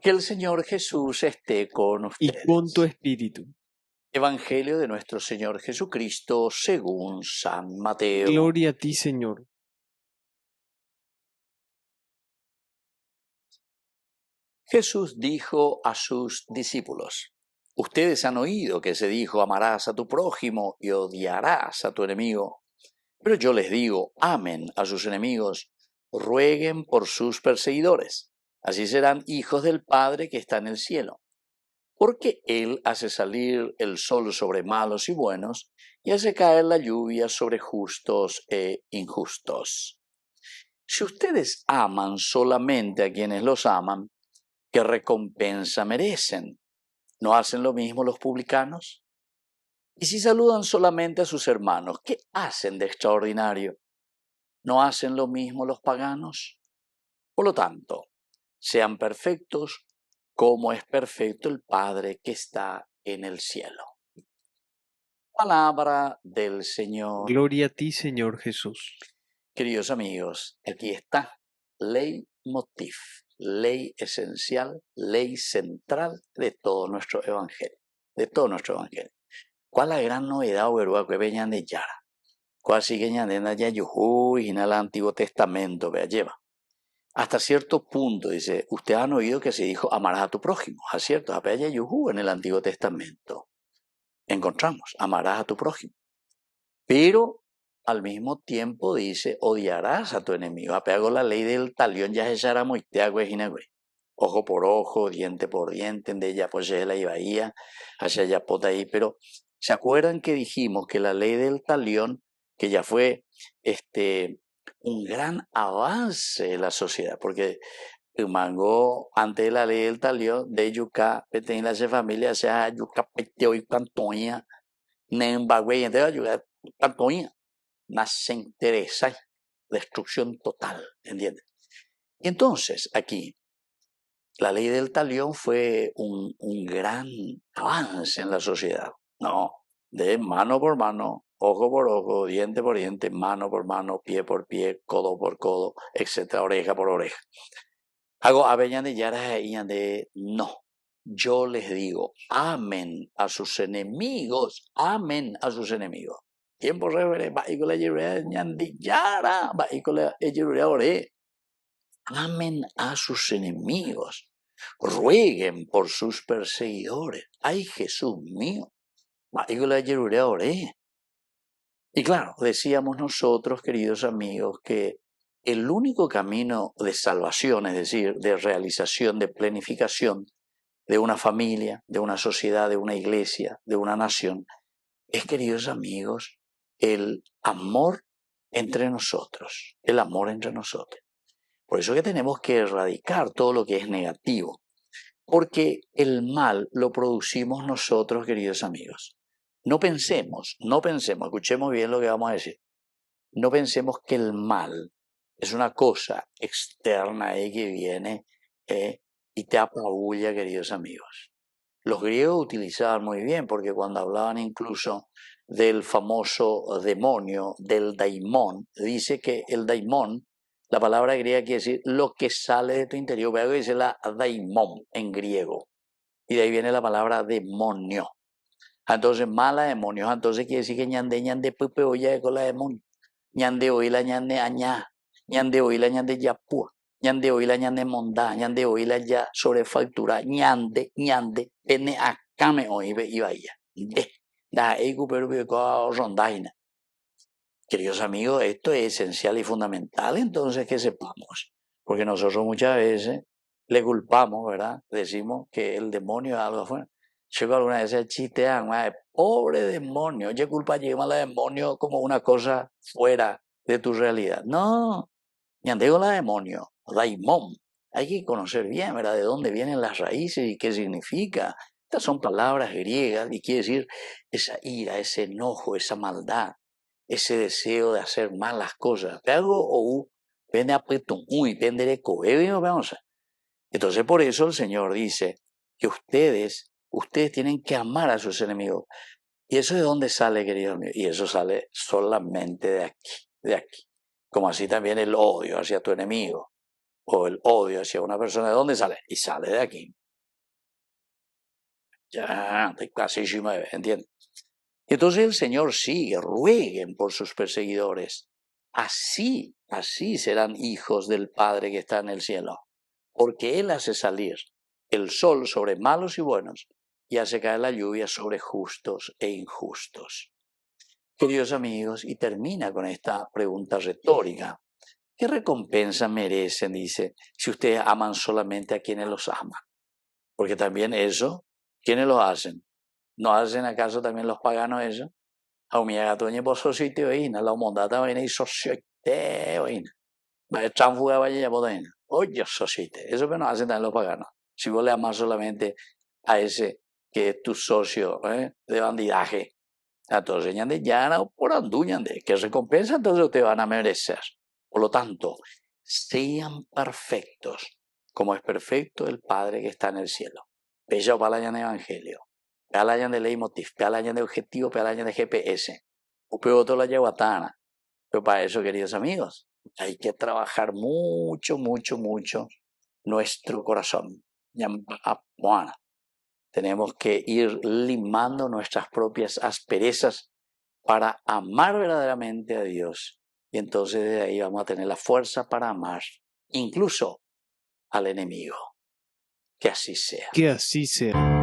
Que el Señor Jesús esté con y con tu ustedes. espíritu. Evangelio de nuestro Señor Jesucristo según San Mateo. Gloria a ti, Señor. Jesús dijo a sus discípulos: Ustedes han oído que se dijo: amarás a tu prójimo y odiarás a tu enemigo. Pero yo les digo: amen a sus enemigos, rueguen por sus perseguidores. Así serán hijos del Padre que está en el cielo. Porque Él hace salir el sol sobre malos y buenos y hace caer la lluvia sobre justos e injustos. Si ustedes aman solamente a quienes los aman, ¿qué recompensa merecen? ¿No hacen lo mismo los publicanos? Y si saludan solamente a sus hermanos, ¿qué hacen de extraordinario? ¿No hacen lo mismo los paganos? Por lo tanto, sean perfectos como es perfecto el Padre que está en el cielo. Palabra del Señor. Gloria a ti, Señor Jesús. Queridos amigos, aquí está leitmotiv, ley esencial, ley central de todo nuestro evangelio, ¿Cuál la gran novedad o que venían de Yara? ¿Cuál sigue ñandena ya yujú y en el Antiguo Testamento, vea, lleva? Hasta cierto punto, dice, ustedes han oído que se dijo amarás a tu prójimo, ¿es cierto? Apaya yujú en el Antiguo Testamento. Encontramos, amarás a tu prójimo. Pero al mismo tiempo dice, odiarás a tu enemigo. Apego la ley del talión ya es ojo por ojo, diente por diente, de ella pues la ibaía, hacia allá por ahí. Pero ¿se acuerdan que dijimos que la ley del talión, que ya fue un gran avance de la sociedad? Porque Mango, antes de la ley del talión, de yuca, tenía la familia, sea yuca, peteo y cantoña, nembagüey, entonces yuca, cantoña, nace interesa, destrucción total, ¿entiendes? Y entonces, aquí, la ley del talión fue un gran avance en la sociedad, ¿no? De mano por mano, ojo por ojo, diente por diente, mano por mano, pie por pie, codo por codo, etcétera, oreja por oreja. Hago aveñan de yaras de no. Yo les digo, amen a sus enemigos, amen a sus enemigos. Tiempo revere, va y con la yerurea ñandi yara, va y con la yerurea ore. Amen a sus enemigos, rueguen por sus perseguidores. Ay, Jesús mío, va y con la yerurea ore. Y claro, decíamos nosotros, queridos amigos, que el único camino de salvación, es decir, de realización, de planificación de una familia, de una sociedad, de una iglesia, de una nación, es, queridos amigos, el amor entre nosotros, el amor entre nosotros. Por eso que tenemos que erradicar todo lo que es negativo, porque el mal lo producimos nosotros, queridos amigos. No pensemos, escuchemos bien lo que vamos a decir. No pensemos que el mal es una cosa externa ahí que viene y te apabulla, queridos amigos. Los griegos utilizaban muy bien, porque cuando hablaban incluso del famoso demonio, del daimón, dice que el daimón, la palabra griega quiere decir lo que sale de tu interior. Veo que dice la daimón en griego, y de ahí viene la palabra demonio. Entonces, mala demonios, entonces quiere decir que ñande pepe oye con la demonio. Ñande oíla ñande añá, ñande oíla ñande yapúa, ñande oíla ñande mondá, ñande oíla ya sobrefactura, ñande, pene acá me oíbe y vaya. Da ego pero rondaina. Queridos amigos, esto es esencial y fundamental entonces que sepamos, porque nosotros muchas veces le culpamos, ¿verdad? Decimos que el demonio es algo afuera. Yo alguna vez el chiste, pobre demonio, ¿qué culpa lleva al demonio como una cosa fuera de tu realidad? No, ya digo la demonio, daimón. Hay que conocer bien, ¿verdad? De dónde vienen las raíces y qué significa. Estas son palabras griegas y quiere decir esa ira, ese enojo, esa maldad, ese deseo de hacer malas cosas. Entonces por eso el Señor dice que ustedes tienen que amar a sus enemigos. ¿Y eso de dónde sale, querido mío? Y eso sale solamente de aquí, de aquí. Como así también el odio hacia tu enemigo. o el odio hacia una persona, ¿de dónde sale? Y sale de aquí. Ya, de casi 19, ¿entiendes? Entonces el Señor sigue, rueguen por sus perseguidores. Así serán hijos del Padre que está en el cielo, porque Él hace salir el sol sobre malos y buenos y hace caer la lluvia sobre justos e injustos. Queridos amigos, y termina con esta pregunta retórica. ¿Qué recompensa merecen, dice, si ustedes aman solamente a quienes los aman? Porque también eso, ¿quiénes lo hacen? ¿No hacen acaso también los paganos eso? Aumiaga toñe poso sitio oína, la humondata vaina y societe oína. Va a transfuga vaya ya podaina. Oye, societe. Eso que no hacen también los paganos. Si vos le amas solamente a ese que es tu socio de bandidaje, a todos de llana o por anduñande, ¿qué recompensa entonces ustedes van a merecer? Por lo tanto, sean perfectos, como es perfecto el Padre que está en el cielo. Pella o palayan de evangelio, palayan de leitmotiv, palayan de objetivo, palayan de GPS, upeo la yaguatana. Pero para eso, queridos amigos, hay que trabajar mucho, mucho, mucho nuestro corazón. Tenemos que ir limando nuestras propias asperezas para amar verdaderamente a Dios. Y entonces de ahí vamos a tener la fuerza para amar incluso al enemigo. Que así sea. Que así sea.